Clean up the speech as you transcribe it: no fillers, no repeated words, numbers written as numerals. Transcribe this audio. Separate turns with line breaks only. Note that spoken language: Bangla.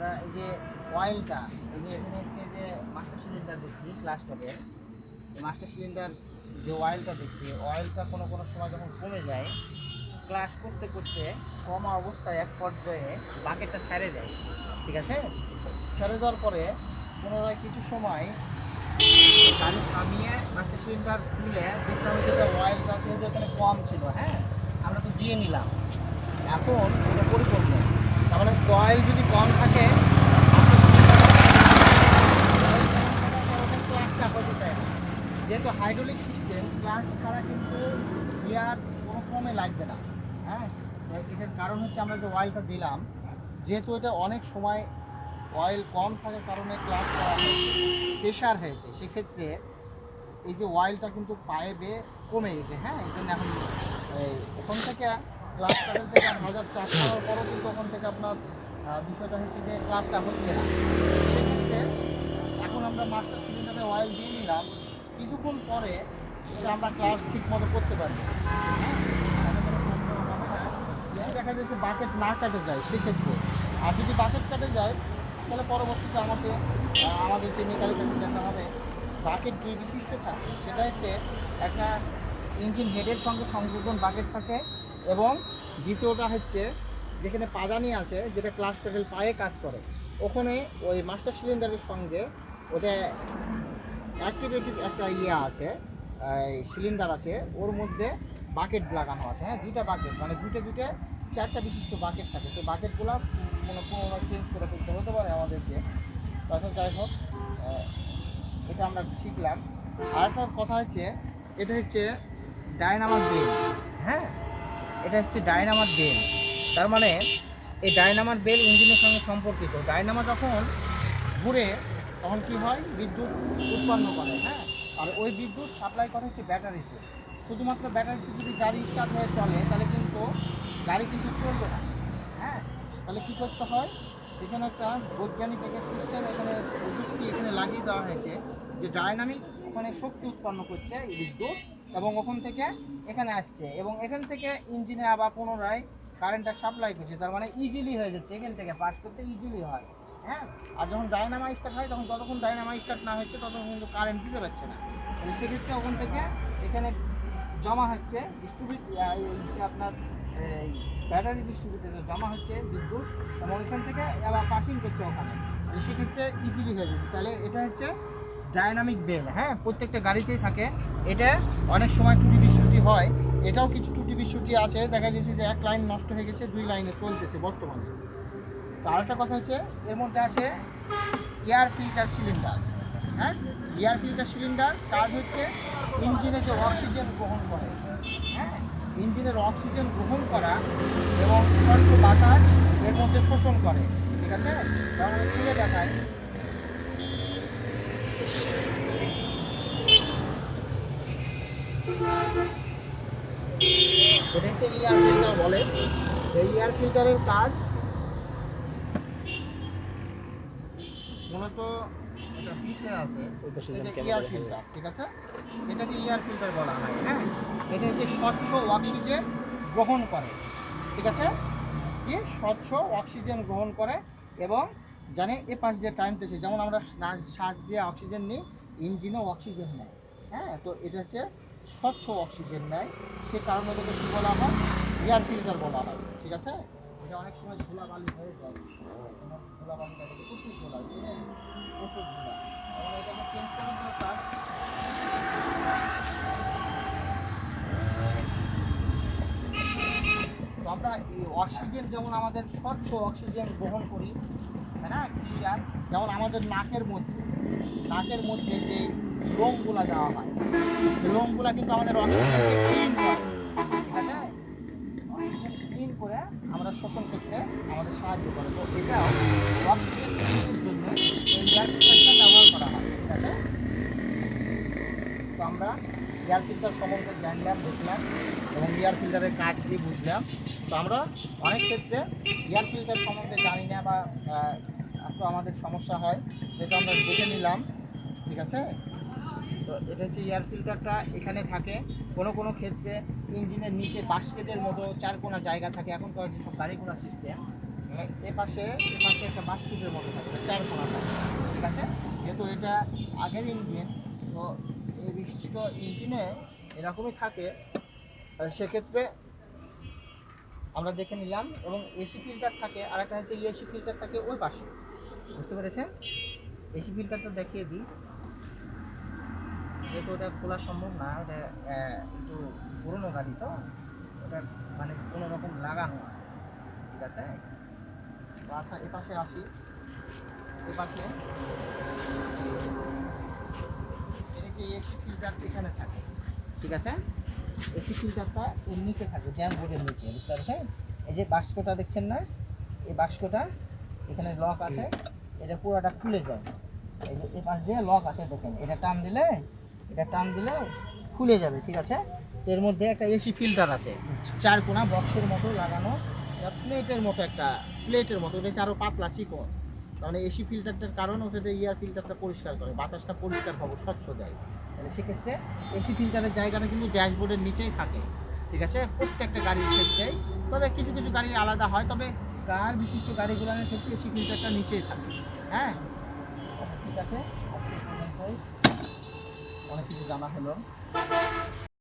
আমরা এই যে অয়েলটা, এই যে এখানে হচ্ছে যে মাস্টার সিলিন্ডার দেখছি ক্লাস কাপের, মাস্টার সিলিন্ডার যে অয়েলটা দেখছি, অয়েলটা কোনো কোনো সময় যখন কমে যায়, ক্লাস করতে করতে কমা অবস্থায় এক পর্যায়ে বাকেটটা ছেড়ে দেয়। ঠিক আছে, ছেড়ে দেওয়ার পরে পুনরায় কিছু সময় গাড়ি থামিয়ে মাস্টার সিলিন্ডার খুলে দেখলাম যে অয়েলটা কিন্তু এখানে কম ছিল। হ্যাঁ, আমরা তো দিয়ে নিলাম, এখন এটা পরিপূর্ণ। তার মানে অয়েল যদি কম থাকে ক্লাসটা হতে চায় না। যেহেতু হাইড্রোলিক সিস্টেম, ক্লাস ছাড়া কিন্তু গিয়ার কোনো ক্রমে লাগবে না। হ্যাঁ, এটার কারণ হচ্ছে আমরা যে অয়েলটা দিলাম, যেহেতু এটা অনেক সময় অয়েল কম থাকার কারণে ক্লাস প্রেশার হয়েছে, সেক্ষেত্রে এই যে অয়েলটা কিন্তু পাইপে কমে গেছে। হ্যাঁ, এই জন্য এখন ওখান থেকে ক্লাস প্যাডেল থেকে 1000 চার্জ করার পরও কিন্তু ওখান থেকে আপনার বিষয়টা হচ্ছে যে ক্লাসটা হচ্ছে না। সেক্ষেত্রে এখন আমরা মাস্টার সিলিন্ডারে অয়েল দিয়ে নিলাম, কিছুক্ষণ পরে আমরা ক্লাস ঠিক মতো করতে পারি। যদি দেখা যাচ্ছে বাকেট না কাটে যায় সেক্ষেত্রে, আর যদি বাকেট কাটে যায় তাহলে পরবর্তীতে আমাদের যে মেকানিকের যেতে হবে। বাকেট দুই বিশিষ্ট থাকে, সেটা হচ্ছে একটা ইঞ্জিন হেডের সঙ্গে সংযোজন বাকেট থাকে, এবং দ্বিতীয়টা হচ্ছে যেখানে পাদানি আছে, যেটা ক্লাস প্যাডেল পায়ে কাজ করে, ওখানে ওই মাস্টার সিলিন্ডারের সঙ্গে ওটা অ্যাক্টিভেটেড একটা আছে, সিলিন্ডার আছে, ওর মধ্যে বাকেট লাগানো আছে। হ্যাঁ, দুইটা বাকেট, মানে দুটো 4টা বিশিষ্ট বাকেট থাকে। তো বাকেটগুলো পুনরায় চেঞ্জ করে করতে হতে পারে আমাদেরকে। তাছাড়া যাই হোক, এটা আমরা শিখলাম। আর একটা কথা হচ্ছে, এটা হচ্ছে ডায়নামার বেল। হ্যাঁ, এটা হচ্ছে ডায়নামার বেল। তার মানে এই ডায়নামার বেল ইঞ্জিনের সঙ্গে সম্পর্কিত। ডায়নামা যখন ঘুরে তখন কি হয়, বিদ্যুৎ উৎপন্ন করে। হ্যাঁ, আর ওই বিদ্যুৎ সাপ্লাই করে হচ্ছে ব্যাটারিতে। শুধুমাত্র ব্যাটারিতে যদি গাড়ি স্টার্ট হয়ে চলে তাহলে কিন্তু গাড়ি কিন্তু চলবে না। হ্যাঁ, তাহলে কী করতে হয়, এখানে একটা বৈজ্ঞানিক একটা সিস্টেম, এখানে প্রযুক্তি এখানে লাগিয়ে দেওয়া হয়েছে, যে ডায়নামিক ওখানে শক্তি উৎপন্ন করছে এই বিদ্যুৎ, এবং ওখান থেকে এখানে আসছে, এবং এখান থেকে ইঞ্জিনে আবার পুনরায় কারেন্টটা সাপ্লাই করছে। তার মানে ইজিলি হয়ে যাচ্ছে, এখান থেকে পাস করতে ইজিলি হয়। হ্যাঁ, আর যখন ডায়নামা স্টার্ট হয়, তখন যতক্ষণ ডায়নামা স্টার্ট না হচ্ছে ততক্ষণ কিন্তু কারেন্ট দিতে পারছে না। সেক্ষেত্রে ওখান থেকে এখানে জমা হচ্ছে আপনার এই ব্যাটারি ডিস্ট্রিবিউটারে জমা হচ্ছে বিদ্যুৎ, এবং এখান থেকে আবার পাসিং করছে ওখানে। সেক্ষেত্রে ইজিলি হয়ে যাচ্ছে। তাহলে এটা হচ্ছে ডায়নামিক বেল। হ্যাঁ, প্রত্যেকটা গাড়িতেই থাকে। এটা অনেক সময় ত্রুটি বিচ্যুতি হয়, এটাও কিছু ত্রুটি বিচ্যুতি আছে। দেখা যাচ্ছে যে এক লাইন নষ্ট হয়ে গেছে, 2 লাইনে চলতেছে বর্তমানে। তো আরেকটা কথা হচ্ছে, এর মধ্যে আছে এয়ার ফিল্টার সিলিন্ডার। হ্যাঁ, এয়ার ফিল্টার সিলিন্ডার কাজ হচ্ছে ইঞ্জিনে যে অক্সিজেন গ্রহণ করে। হ্যাঁ, ইঞ্জিনের অক্সিজেন গ্রহণ করা এবং স্বচ্ছ বাতাস এর মধ্যে শোষণ করে। ঠিক আছে, যেমন খুলে দেখায়। এটা হচ্ছে এয়ার ফিল্টার বলে। এই এয়ার ফিল্টারের কাজ মূলত এটা পিঠ হয়ে আছে, এটা এয়ার ফিল্টার। ঠিক আছে, এটাকে এয়ার ফিল্টার বলা হয়। হ্যাঁ, এটা হচ্ছে স্বচ্ছ অক্সিজেন গ্রহণ করে। ঠিক আছে, কি স্বচ্ছ অক্সিজেন গ্রহণ করে এবং জানে এ পাশ দিয়ে টানতেছে, যেমন আমরা শ্বাস দিয়ে অক্সিজেন নিই, ইঞ্জিনও অক্সিজেন নেয়। হ্যাঁ, তো এটা হচ্ছে স্বচ্ছ অক্সিজেন নেয়, সে কারণে এটাকে কী বলা হয়, এয়ার ফিল্টার বলা হয়। ঠিক আছে, এটা অনেক সময় ধুলাবালি হয়ে যায়, ধুলাবালিটা প্রচুর ধুলা, প্রচুর ধুলা, এবং এটাকে চেঞ্জ করে দিলে তার তো আমরা এই অক্সিজেন, যেমন আমাদের স্বচ্ছ অক্সিজেন গ্রহণ করি, তাই না, ক্লিয়ার। যেমন আমাদের নাকের মধ্যে যে লোমগুলা দেওয়া হয়, লোমগুলা কিন্তু আমাদের অক্সিজেনকে ক্লিন করে। ঠিক আছে, অক্সিজেন ক্লিন করে আমরা শোষণ করতে আমাদের সাহায্য করে। তো এটাও অক্সিজেন ক্লিনের জন্য এই এয়ার ফিল্টারটা ব্যবহার করা হয়। ঠিক আছে, তো আমরা এয়ার ফিল্টার সম্বন্ধে জানলাম, দেখলাম, এবং এয়ার ফিল্টারের কাজ কি বুঝলাম। তো আমরা অনেক ক্ষেত্রে এয়ার ফিল্টার সম্বন্ধে জানি না, বা একটু আমাদের সমস্যা হয়, যেটা আমরা দেখে নিলাম। ঠিক আছে, তো এটা হচ্ছে এয়ার ফিল্টারটা এখানে থাকে। কোনো কোনো ক্ষেত্রে ইঞ্জিনের নিচে বাস্কেটের মতো 4 কোনা জায়গা থাকে, এখনকার যেসব গাড়ি ঘোড়া সিস্টেম, এপাশে একটা বাস্কেটের মতো থাকে, এটা 4 কোণা থাকে, ঠিক আছে। যেহেতু এটা আগের ইঞ্জিন, তো এই বিশিষ্ট ইঞ্জিনে এরকমই থাকে, সেক্ষেত্রে আমরা দেখে নিলাম। এবং এসি ফিল্টার থাকে, আর একটা হচ্ছে এসি ফিল্টার থাকে ওই পাশে, বুঝতে পেরেছেন। এসি ফিল্টারটা দেখিয়ে দিই, যেহেতু ওটা খোলা সম্ভব না, ওটা একটু পুরোনো গাড়ি, তো ওটা মানে কোনো রকম লাগানো আছে, ঠিক আছে। তো আচ্ছা, এপাশে আসি। এপাশে এই যে এসি ফিল্টার এখানে থাকে, ঠিক আছে। এসি ফিল্টারটা এর নিচে থাকে, ড্যাশবোর্ডের নিচে, বুঝতে পারছেন। এই যে বাক্সটা দেখছেন না, এই বাক্সটা এখানে লক আছে, এটা পুরোটা খুলে যায়। এই যে এই পাশ দিয়ে লক আছে, দেখেন, এটা টান দিলে খুলে যাবে, ঠিক আছে। এর মধ্যে একটা এসি ফিল্টার আছে, 4 কোণা বক্সের মতো লাগানো, প্লেটের মতো, ওটা হচ্ছে আরও পাতলা চিকন। তাহলে এসি ফিল্টারটার কারণ ওটাতে এয়ার ফিল্টারটা পরিষ্কার করে, বাতাসটা পরিষ্কার পাবো, স্বচ্ছ দেয়। তাহলে সেক্ষেত্রে এসি ফিল্টারের জায়গাটা কিন্তু ড্যাশবোর্ডের নিচেই থাকে, ঠিক আছে, প্রত্যেকটা গাড়ির ক্ষেত্রেই। তবে কিছু কিছু গাড়ি আলাদা হয়, তবে কার বিশিষ্ট গাড়িগুলোর ক্ষেত্রে এসি ফিল্টারটা নিচেই থাকে। হ্যাঁ, ঠিক আছে, আজকে এই পর্যন্তই। অনেক কিছু জানা হলো।